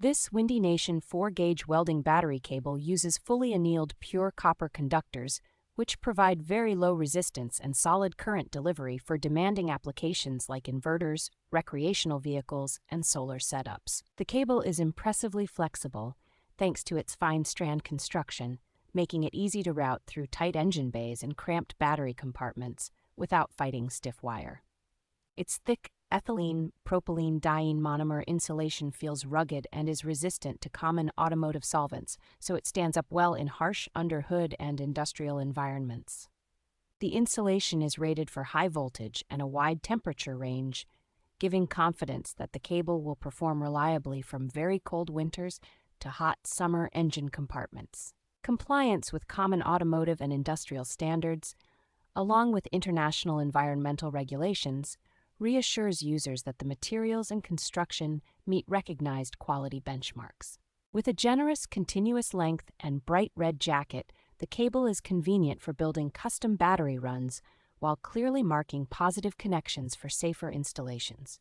This WindyNation 4-gauge welding battery cable uses fully annealed pure copper conductors, which provide very low resistance and solid current delivery for demanding applications like inverters, recreational vehicles, and solar setups. The cable is impressively flexible, thanks to its fine strand construction, making it easy to route through tight engine bays and cramped battery compartments without fighting stiff wire. Its thick ethylene propylene diene monomer insulation feels rugged and is resistant to common automotive solvents, so it stands up well in harsh underhood and industrial environments. The insulation is rated for high voltage and a wide temperature range, giving confidence that the cable will perform reliably from very cold winters to hot summer engine compartments. Compliance with common automotive and industrial standards, along with international environmental regulations, reassures users that the materials and construction meet recognized quality benchmarks. With a generous continuous length and bright red jacket, the cable is convenient for building custom battery runs while clearly marking positive connections for safer installations.